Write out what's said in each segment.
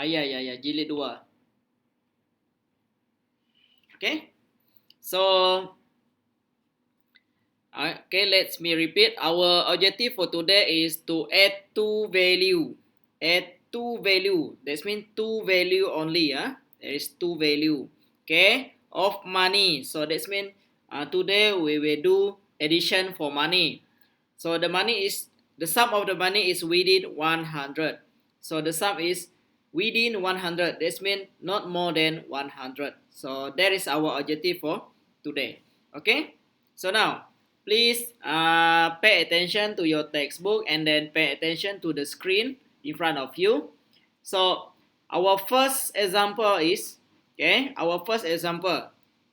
Ya, jilid 2. Okay. So, okay, let me repeat. Our objective for today is to add two value. Add two value. That means two value only. There is two value. Okay, of money. So that means today we will do addition for money. So the sum of the money is within 100. So the sum is within 100. That means not more than 100. So that is our objective for today. Okay. So now please pay attention to your textbook and then pay attention to the screen in front of you. So our first example is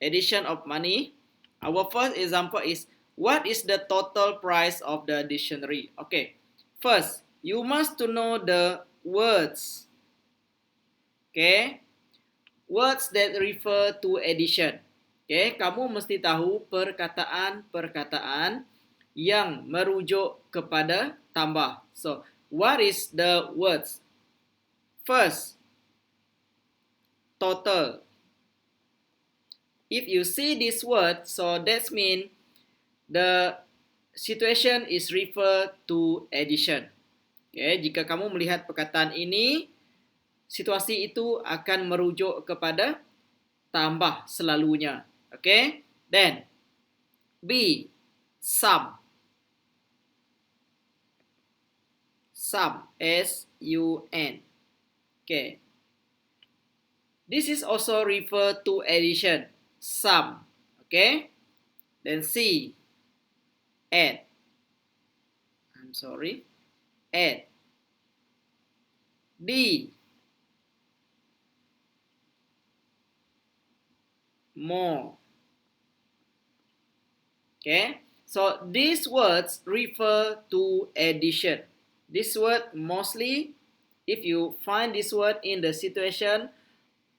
addition of money. Our first example is what is the total price of the dictionary. Okay, first you must to know the words. Okay, words that refer to addition. Okay, kamu mesti tahu perkataan-perkataan yang merujuk kepada tambah. So, what is the words? First, total. If you see this word, so that means the situation is refer to addition. Okay, jika kamu melihat perkataan ini, situasi itu akan merujuk kepada tambah selalunya. Okay, then B, sum. Sum, S-U-N. Okay, this is also refer to addition, sum. Okay, then C, add. Add. D, more. Okay, so these words refer to addition. This word mostly, if you find this word in the situation,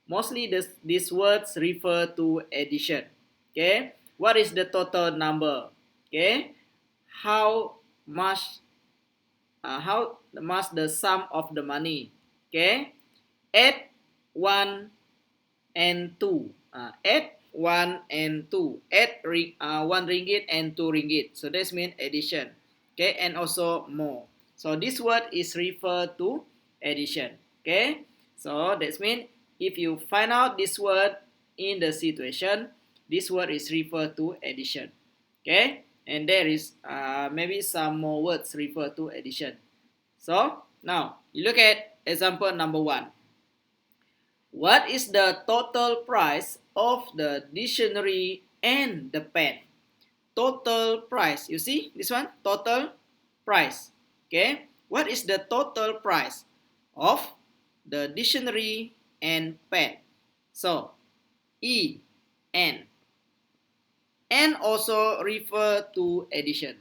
mostly these words refer to addition. Okay, what is the total number? Okay, how much the sum of the money? Okay, add 1 and 2. Add 1 and 2. Add 1 ringgit and 2 ringgit. So this means addition. Okay, and also more. So this word is referred to addition. Okay, so that means if you find out this word in the situation, this word is referred to addition. Okay, and there is maybe some more words refer to addition. So now you look at example number 1. What is the total price of the dictionary and the pen? Total price. You see this one? Total price. Okay. What is the total price of the dictionary and pen? So, E, N. N also refer to addition.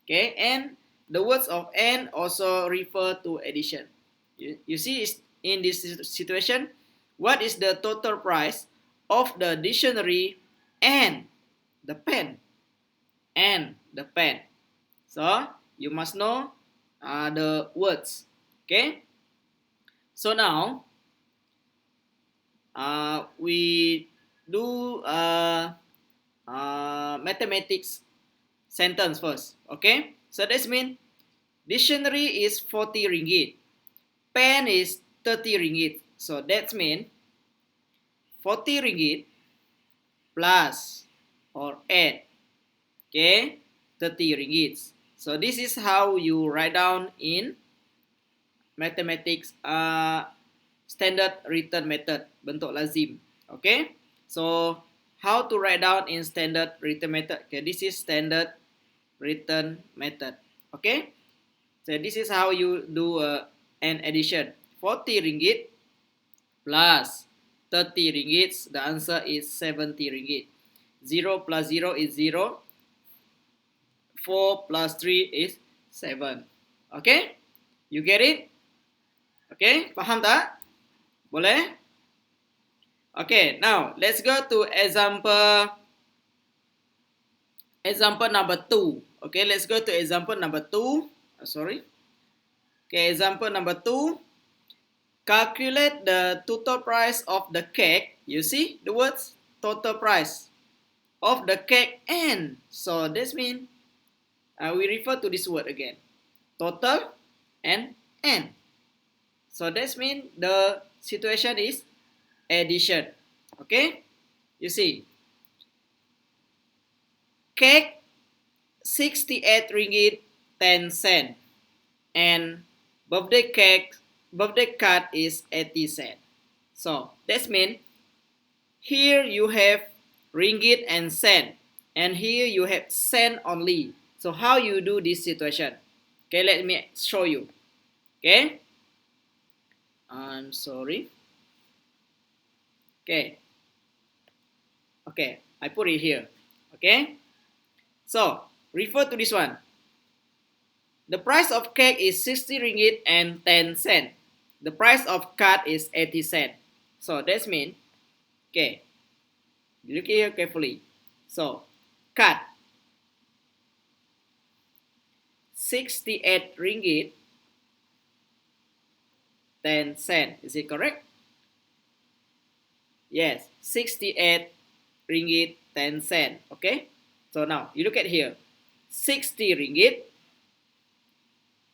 Okay. And the words of N also refer to addition. You see in this situation, what is the total price of the dictionary and the pen? And the pen. So, you must know the words. Okay? So now, we do mathematics sentence first. Okay? So, that means dictionary is 40 ringgit. Pen is 30 ringgit. So, that means 40 ringgit plus or add, okay, 30 ringgit. So this is how you write down in mathematics standard written method, bentuk lazim. Okay, so how to write down in standard written method? Okay, this is standard written method. Okay, so this is how you do an addition. 40 ringgit plus 30 ringgit, the answer is 70 ringgit. 0 plus 0 is 0. 4 plus 3 is 7. Okay? You get it? Okay? Paham tak? Boleh? Okay, now let's go to example number 2. Okay, let's go to example number 2. Okay, example number 2. Calculate the total price of the cake. You see the words total price of the cake and. So this means we refer to this word again. Total and n. So this means the situation is addition. Okay? You see. Cake 68 ringgit 10 cent and birthday card is 80 cent. So that means here you have ringgit and cent and here you have cent only. So how you do this situation? Okay, let me show you. Okay, I'm sorry. Okay, I put it here. Okay, so refer to this one. The price of cake is 60 ringgit and 10 cent. The price of card is 80 cent. So that means, okay, look here carefully. So card 68 ringgit 10 cent. Is it correct? Yes, 68 ringgit 10 cent. Okay, so now you look at here, 60 ringgit,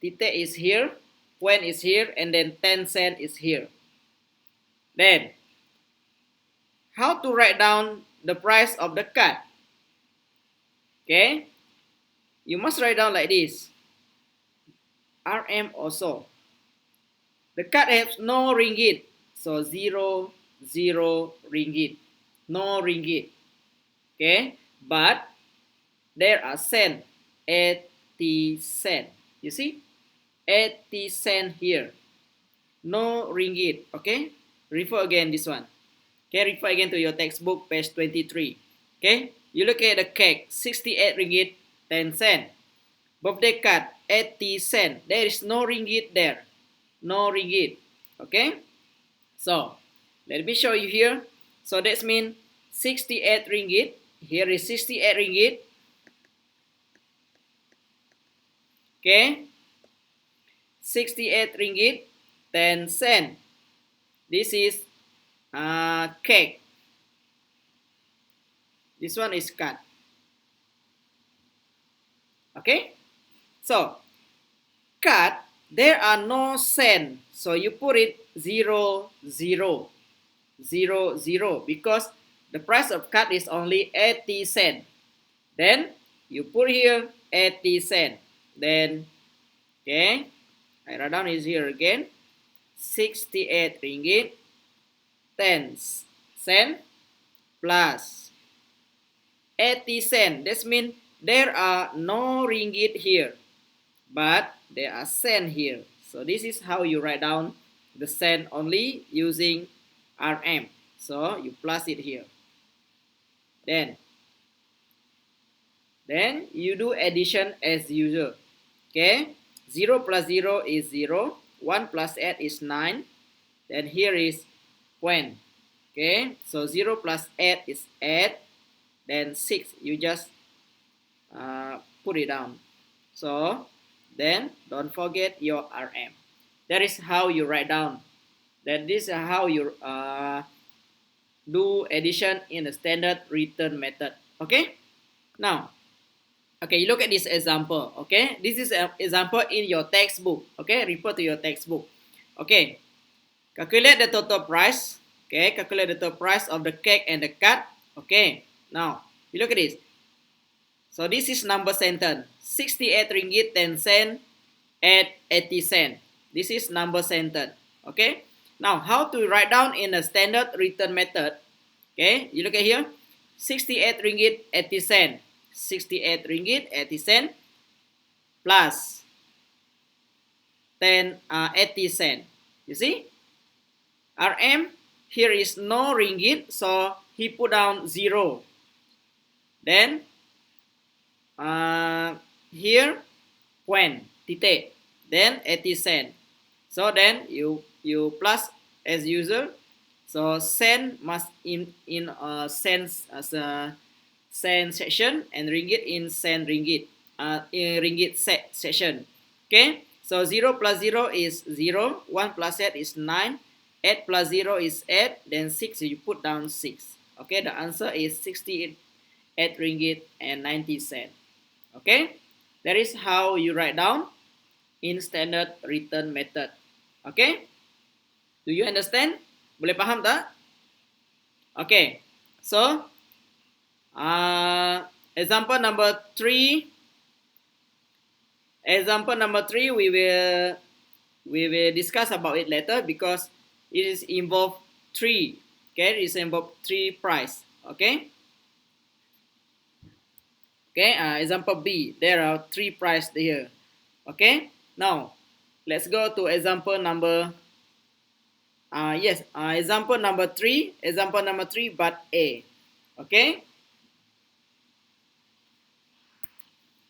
titik is here, point is here, and then 10 cent is here. Then how to write down the price of the card? Okay, you must write down like this. RM also. The card has no ringgit, so 0, 0 ringgit. No ringgit. Okay, but there are cent, 80 cent. You see, 80 cent here. No ringgit. Okay, refer again this one. Okay, refer again to your textbook, page 23. Okay, you look at the cake, 68 ringgit 10 cent. Birthday card, 80 cent. There is no ringgit there. No ringgit. Okay, so let me show you here. So that means 68 ringgit. Here is 68 ringgit. Okay, 68 ringgit 10 cent. This is cake. This one is cut. Okay, so cut, there are no cent, so you put it 0, 0, 0, 0 because the price of cut is only 80 cent. Then you put here 80 cent. Then okay, I write down is here again, 68 ringgit 10 cent plus 80 cent. That means there are no ringgit here, but there are cent here. So this is how you write down the cent only using RM. So you plus it here. Then you do addition as usual. Okay, 0 plus 0 is 0. 1 plus 8 is 9. Then here is when. Okay, so 0 plus 8 is 8. Then 6, you just put it down. So then don't forget your RM. That is how you write down. That is how you do addition in the standard written method. Okay, now okay, you look at this example. Okay, this is an example in your textbook. Okay, refer to your textbook. Okay, calculate the total price. Okay, calculate the total price of the cake and the card. Okay, now you look at this. So this is number sentence, 68 ringgit 10 cent at 80 cent. This is number sentence. Okay, now how to write down in a standard written method? Okay, you look at here, 68 ringgit 80 cent. 68 ringgit 80 cent plus 80 cent. You see, RM here is no ringgit, so he put down 0. Then here when titik, then 80 cent. So then you plus as usual. So cent must in cents as a cent section and ringgit in cent ringgit in ringgit section. Okay, So 0 plus 0 is 0, 1 plus 8 is 9, 8 plus 0 is 8, then 6 you put down 6. Okay, the answer is 68 ringgit and 90 cent. Okay, that is how you write down in standard written method. Okay, do you understand? Boleh paham tak? Okay, so example number 3. Example number 3, we will discuss about it later because it is involved 3. Okay, it is involved 3 price. Okay. Okay. Example B. There are 3 price here. Okay. Now, let's go to example number. Example number 3. Example number 3, but A. Okay.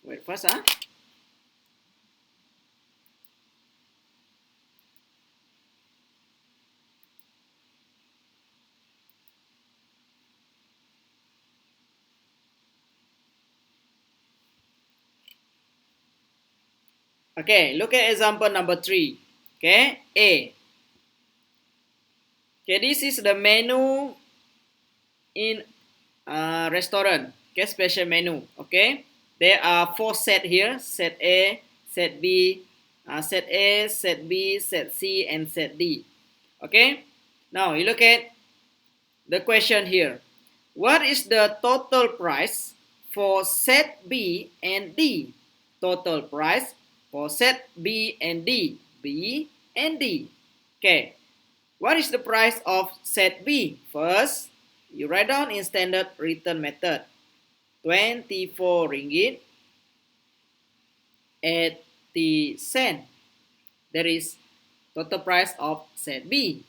Wait first. Okay, look at example number 3. Okay, A. Okay, this is the menu in restaurant. Okay, special menu. Okay, there are 4 set here: set A, set B, set A, set B, set C, and set D. Okay, now you look at the question here. What is the total price for set B and D? Total price for set B and D. B and D. Okay, what is the price of set B? First, you write down in standard written method. 24 ringgit 80 cent. That is total price of set B.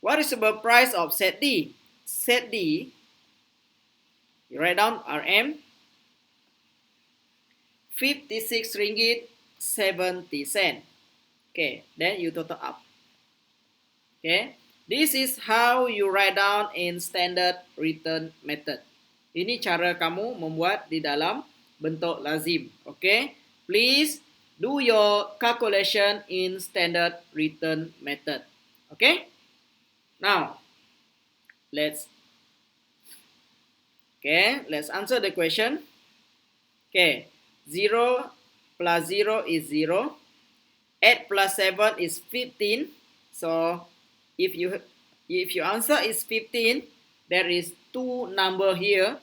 What is the price of set D? Set D, you write down RM, 56 ringgit 70 cent. Okay, then you total up. Okay, this is how you write down in standard written method. Ini cara kamu membuat di dalam bentuk lazim. Okay, please do your calculation in standard written method. Okay, now let's answer the question. Okay, 0 plus 0 is 0. 8 plus 7 is 15. So if your answer is 15, there is 2 number here.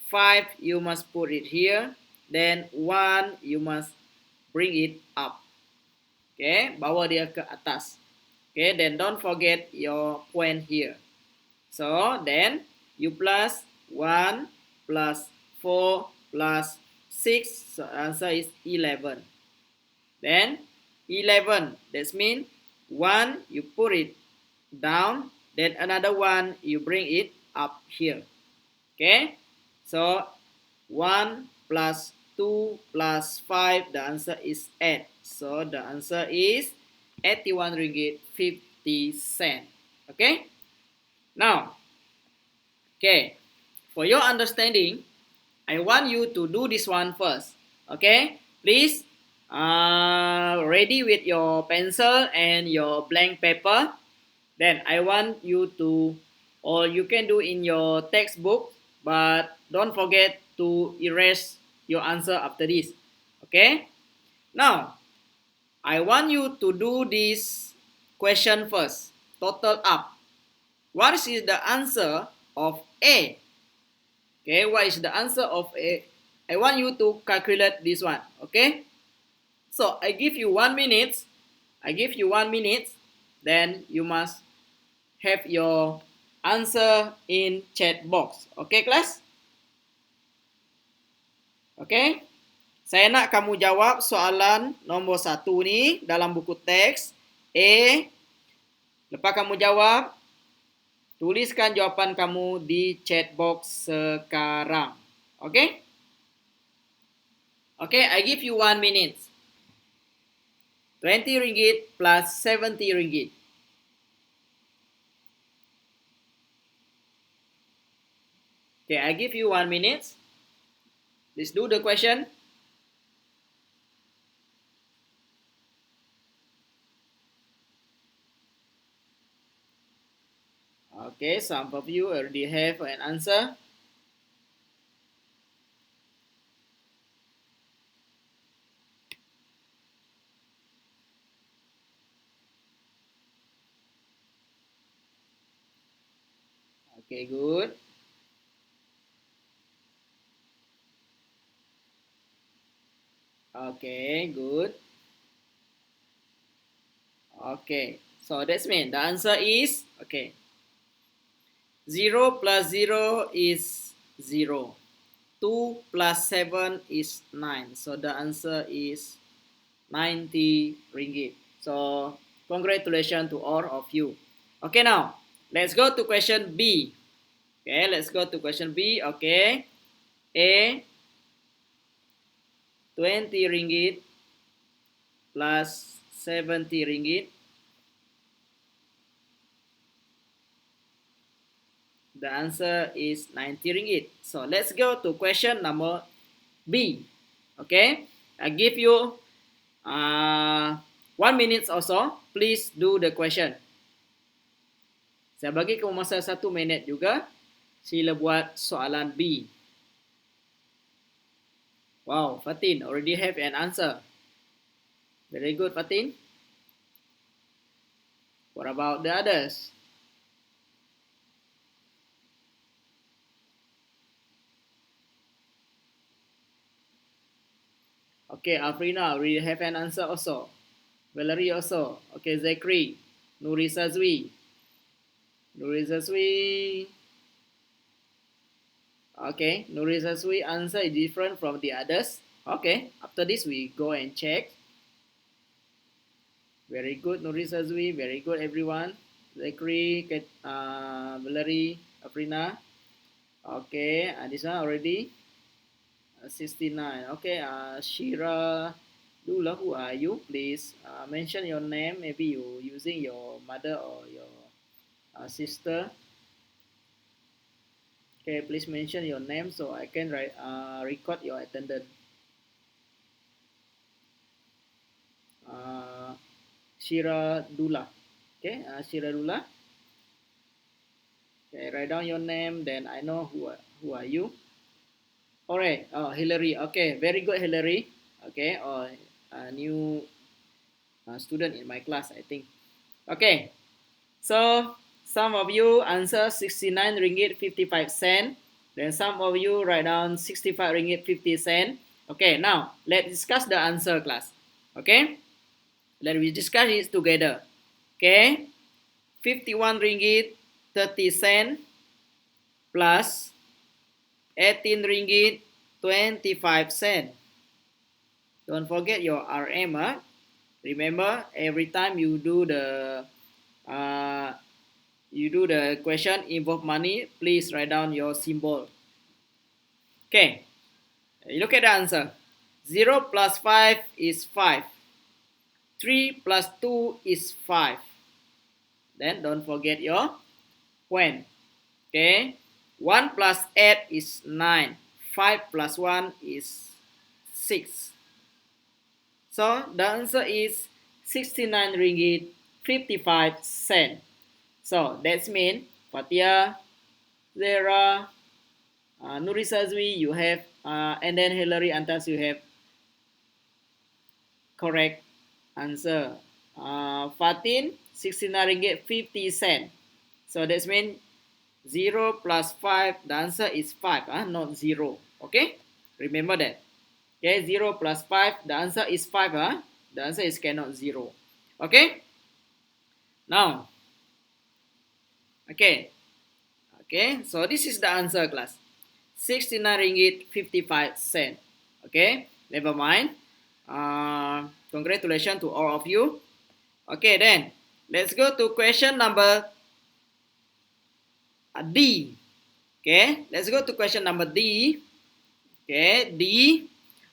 5 you must put it here. Then 1 you must bring it up. Okay, bawa dia ke atas. Okay, then don't forget your point here. So then you plus 1 plus 4 plus 6. So answer is 11. Then 11, that means 1 you put it down, then another 1 you bring it up here. Okay, so 1 plus 2 plus 5, the answer is 8. So the answer is 81 ringgit 50 cent. Okay, now, okay, for your understanding, I want you to do this one first. Okay, please ready with your pencil and your blank paper. Then I want you to, or you can do in your textbook, but don't forget to erase your answer after this. Okay, now I want you to do this question first. Total up. What is the answer of A? Okay, what is the answer of A? I want you to calculate this one. Okay, so I give you 1 minute. Then you must have your answer in chat box. Okay, class? Okay? Saya nak kamu jawab soalan nombor 1 ni dalam buku teks. Lepas kamu jawab, tuliskan jawapan kamu di chat box sekarang. Okay? Okay, I give you 1 minute. 20 ringgit plus 70 ringgit. Okay, I give you 1 minute. Let's do the question. Okay, some of you already have an answer. Okay, good. Okay, good. Okay, so that's mean the answer is, okay, 0 plus 0 is 0. 2 plus 7 is 9. So the answer is 90 ringgit. So congratulations to all of you. Okay, now let's go to question B. Okay, let's go to question B. Okay, A, 20 ringgit plus 70 ringgit. The answer is 90 ringgit. So let's go to question number B. Okay, I give you 1 minute or so. Please do the question. Saya bagi kamu masa 1 minit juga. Sila buat soalan B. Wow, Fatin already have an answer. Very good, Fatin. What about the others? Okay, Afrina already have an answer also. Valerie also. Okay, Zachary. Nurisa Zwi. Nurisa Zwi. Okay, Nurisa Zwi answer is different from the others. Okay, after this we go and check. Very good, Nurisa Zwi. Very good, everyone. Zachary, Valerie, Afrina. Okay, this one already 69. Okay, Shira Lula, who are you? Please mention your name. Maybe you using your mother or your sister. Okay, please mention your name so I can record your attendance. Shira Dula. Okay, Shira Dula. Okay, write down your name, then I know who are you. Alright, Hillary. Okay, very good, Hillary. Okay, a new student in my class, I think. Okay, so some of you answer 69 ringgit 55 cent. Then some of you write down 65 ringgit 50 cent. Okay, now let's discuss the answer, class. Okay, let me discuss it together. Okay, 51 ringgit 30 cent plus 18 ringgit 25 cent. Don't forget your RM. Remember, every time you do the question involve money, please write down your symbol. Okay, look at the answer. 0 plus 5 is 5. 3 plus 2 is 5. Then don't forget your when. Okay, 1 plus 8 is 9. 5 plus 1 is 6. So the answer is 69 ringgit 55 cent. So that's mean Fatia, Zera, Nurisa Zwi, you have, and then Hillary Antas, you have correct answer. Fatin, 69 ringgit 50 cent. So that's mean 0 plus 5, the answer is 5, not 0. Okay, remember that. Okay, 0 plus 5, the answer is 5. The answer is cannot 0. Okay, now, okay, so this is the answer, class. 69 ringgit 55 cent. Okay, never mind. Congratulations to all of you. Okay, then let's go to question number D. Okay, let's go to question number D. Okay, D.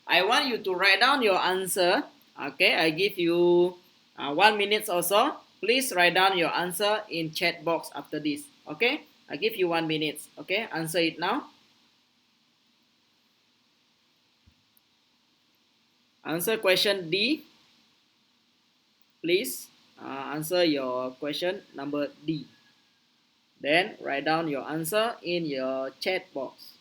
I want you to write down your answer. Okay, I give you 1 minute or so. Please write down your answer in chat box after this. Okay, I give you 1 minute. Okay, answer it now. Answer question D. Please answer your question number D. Then write down your answer in your chat box.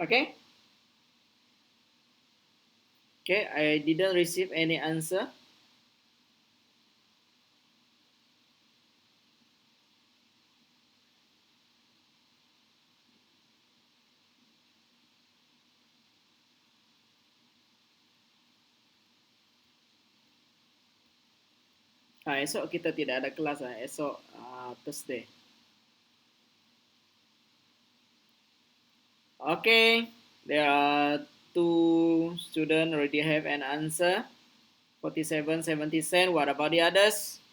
Okay? Okay, I didn't receive any answer. Esok kita tidak ada kelas, esok Thursday. Okay, there are 2 students already have an answer. 47, 77. What about the others?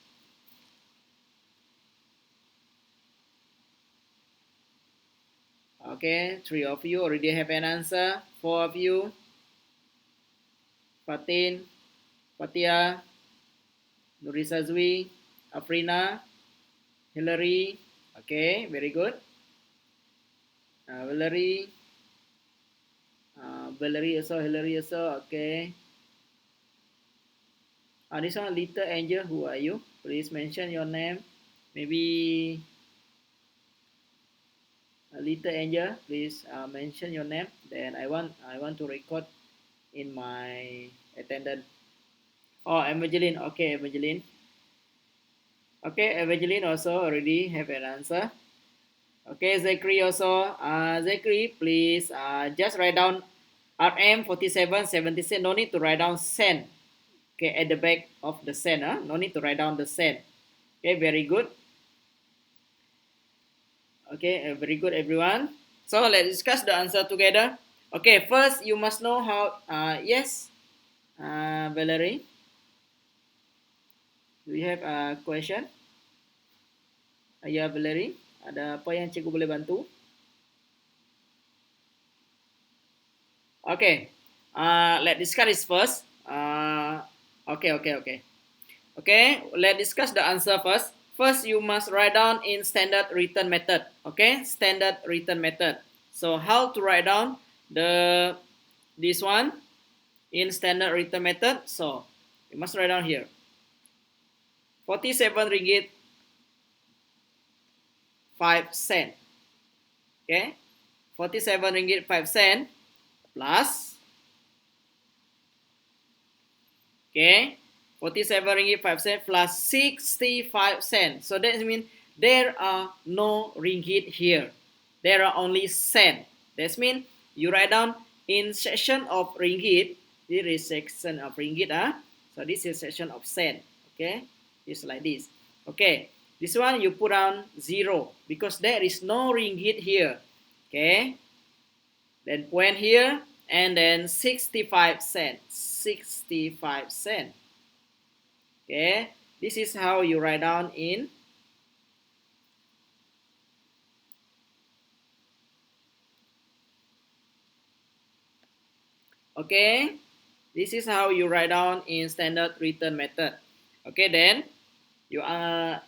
Okay, 3 of you already have an answer. 4 of you. Fatin, Fatia, Nurisa Zwi, Afrina, Hillary. Okay, very good. Valerie, Valerie also, Hillary also. Okay. This one, Little Angel. Who are you? Please mention your name. Maybe Little Angel. Please mention your name. Then I want to record in my attendance. Oh, Evangeline. Okay, Evangeline. Okay, Evangeline also already have an answer. Okay, Zachary also. Zachary, please just write down RM 4776. No need to write down cent. Okay, at the back of the cent. No need to write down the cent. Okay, very good. Okay, very good, everyone. So let's discuss the answer together. Okay, first you must know how. Yes, Valerie. Do you have a question? Ya, Valerie. Ada apa yang cikgu boleh bantu? Okay. Let's discuss this first. Okay. Okay, let's discuss the answer first. First, you must write down in standard written method. Okay, standard written method. So how to write down this one in standard written method? So you must write down here. 47 ringgit 5 cent. Okay, 47 ringgit 5 cent plus. Okay, 47 ringgit 5 cent plus 65 cents. So that means there are no ringgit here. There are only cent. That means you write down in section of ringgit. This is section of ringgit. So this is section of cent. Okay, just like this. Okay, this one you put down 0 because there is no ringgit here. Okay, then point here and then 65 cents. 65 cents. Okay, this is how you write down in okay, this is how you write down in standard written method. Okay, then you add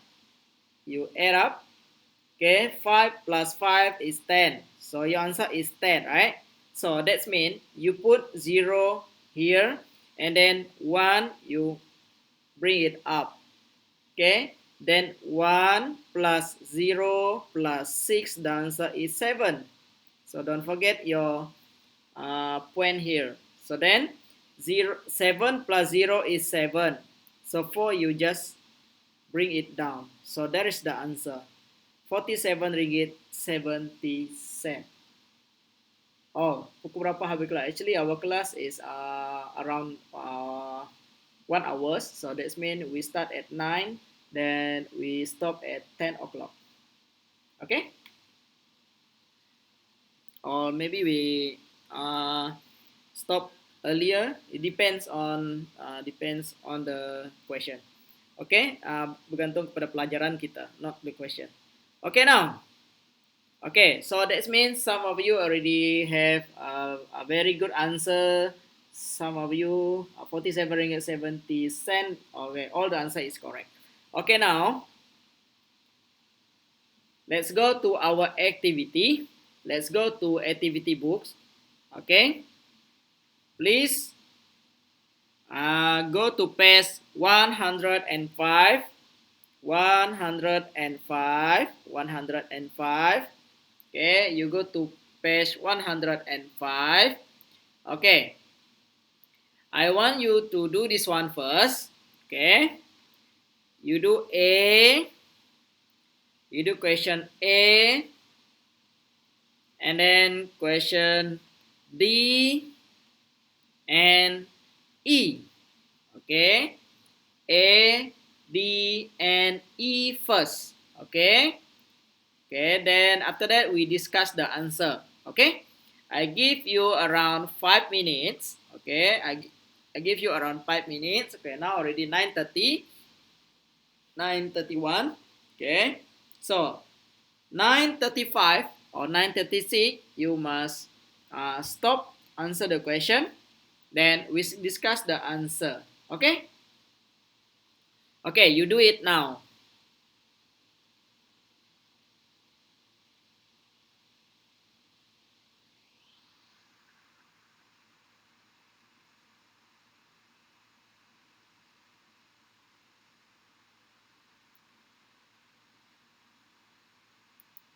up. Okay, 5 plus 5 is 10. So your answer is 10, right? So that means you put 0 here and then 1 you bring it up. Okay, then 1 plus 0 plus 6, the answer is 7. So don't forget your point here. So then 7 plus 0 is 7. So 4 you just bring it down. So that is the answer. 47 ringgit 70 cent. Oh, pukul berapa habis kelas? Actually, our class is around 1 hours. So that means we start at 9, then we stop at 10 o'clock. Okay? Or maybe we stop earlier. It depends on the question. Okay? Bergantung kepada pelajaran kita, not the question. Okay, now. Okay, so that means some of you already have a very good answer. Some of you 47 ringgit 70 cent. Okay, all the answer is correct. Okay, now let's go to our activity. Let's go to activity books. Okay, please go to page 105, 105, 105. Okay, you go to page 105. Okay, I want you to do this one first. Okay, you do A, you do question A, and then question D and E. Okay, A, D, and E first. Okay, okay, then after that we discuss the answer. Okay, I give you around 5 minutes. Okay, I give you around 5 minutes. Okay, now already 9:30, 9:31. Okay, so 9:35 or 9:36, you must stop, answer the question, then we discuss the answer. Okay, okay, you do it now.